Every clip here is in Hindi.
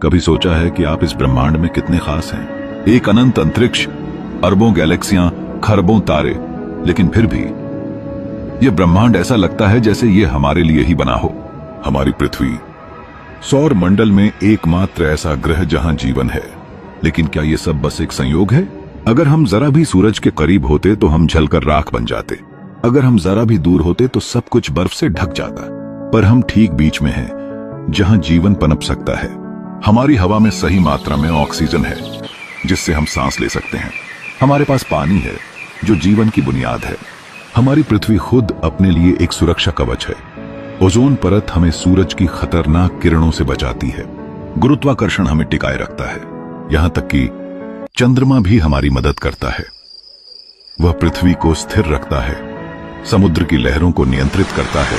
कभी सोचा है कि आप इस ब्रह्मांड में कितने खास हैं? एक अनंत अंतरिक्ष, अरबों गैलेक्सियां, खरबों तारे, लेकिन फिर भी यह ब्रह्मांड ऐसा लगता है जैसे ये हमारे लिए ही बना हो। हमारी पृथ्वी सौर मंडल में एकमात्र ऐसा ग्रह जहां जीवन है, लेकिन क्या यह सब बस एक संयोग है? अगर हम जरा भी सूरज के करीब होते तो हम जलकर राख बन जाते। अगर हम जरा भी दूर होते तो सब कुछ बर्फ से ढक जाता। पर हम ठीक बीच में हैं, जहां जीवन पनप सकता है। हमारी हवा में सही मात्रा में ऑक्सीजन है, जिससे हम सांस ले सकते हैं। हमारे पास पानी है, जो जीवन की बुनियाद है। हमारी पृथ्वी खुद अपने लिए एक सुरक्षा कवच है। ओजोन परत हमें सूरज की खतरनाक किरणों से बचाती है। गुरुत्वाकर्षण हमें टिकाए रखता है। यहां तक कि चंद्रमा भी हमारी मदद करता है। वह पृथ्वी को स्थिर रखता है, समुद्र की लहरों को नियंत्रित करता है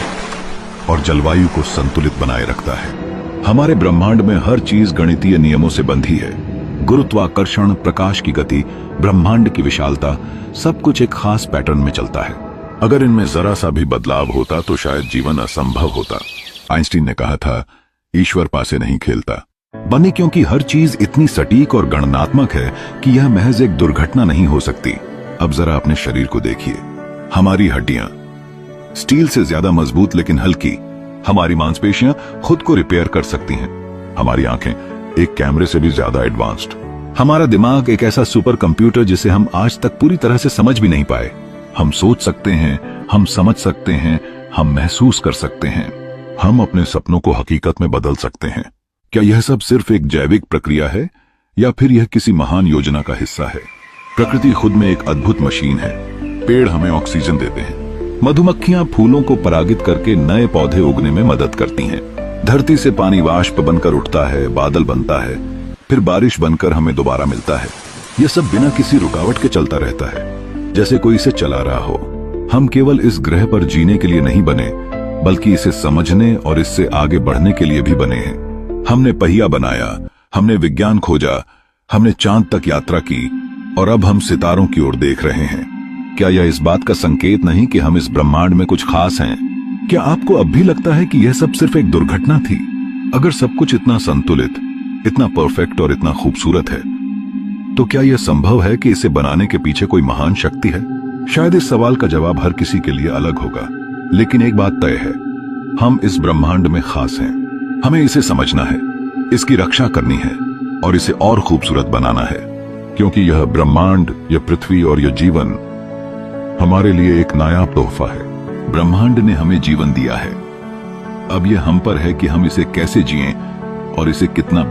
और जलवायु को संतुलित बनाए रखता है। हमारे ब्रह्मांड में हर चीज गणितीय नियमों से बंधी है। गुरुत्वाकर्षण, प्रकाश की गति, ब्रह्मांड की विशालता, सब कुछ एक खास पैटर्न में चलता है। अगर इनमें जरा सा भी बदलाव होता तो शायद जीवन असंभव होता। आइंस्टीन ने कहा था, ईश्वर पासे नहीं खेलता। बने क्योंकि हर चीज इतनी सटीक और गणनात्मक है कि यह महज एक दुर्घटना नहीं हो सकती। अब जरा अपने शरीर को देखिए। हमारी हड्डियां स्टील से ज्यादा मजबूत लेकिन हल्की। हमारी मांसपेशियां खुद को रिपेयर कर सकती हैं। हमारी आंखें एक कैमरे से भी ज्यादा एडवांस्ड। हमारा दिमाग एक ऐसा सुपर कंप्यूटर जिसे हम आज तक पूरी तरह से समझ भी नहीं पाए। हम सोच सकते हैं, हम समझ सकते हैं, हम महसूस कर सकते हैं। हम अपने सपनों को हकीकत में बदल सकते हैं। क्या यह सब सिर्फ एक जैविक प्रक्रिया है या फिर यह किसी महान योजना का हिस्सा है? प्रकृति खुद में एक अद्भुत मशीन है। पेड़ हमें ऑक्सीजन देते हैं। मधुमक्खियां फूलों को परागित करके नए पौधे उगने में मदद करती हैं। धरती से पानी वाष्प बनकर उठता है, बादल बनता है, फिर बारिश बनकर हमें दोबारा मिलता है। यह सब बिना किसी रुकावट के चलता रहता है, जैसे कोई इसे चला रहा हो। हम केवल इस ग्रह पर जीने के लिए नहीं बने, बल्कि इसे समझने और इससे आगे बढ़ने के लिए भी बने हैं। हमने पहिया बनाया, हमने विज्ञान खोजा, हमने चांद तक यात्रा की और अब हम सितारों की ओर देख रहे हैं। क्या यह इस बात का संकेत नहीं कि हम इस ब्रह्मांड में कुछ खास हैं? क्या आपको अब भी लगता है कि यह सब सिर्फ एक दुर्घटना थी? अगर सब कुछ इतना संतुलित, इतना परफेक्ट और इतना खूबसूरत है, तो क्या यह संभव है कि इसे बनाने के पीछे कोई महान शक्ति है? शायद इस सवाल का जवाब हर किसी के लिए अलग होगा, लेकिन एक बात तय है, हम इस ब्रह्मांड में खास हैं। हमें इसे समझना है, इसकी रक्षा करनी है और इसे और खूबसूरत बनाना है, क्योंकि यह ब्रह्मांड, यह पृथ्वी और यह जीवन हमारे लिए एक नायाब तोहफा है। ब्रह्मांड ने हमें जीवन दिया है। अब यह हम पर है कि हम इसे कैसे जिएं और इसे कितना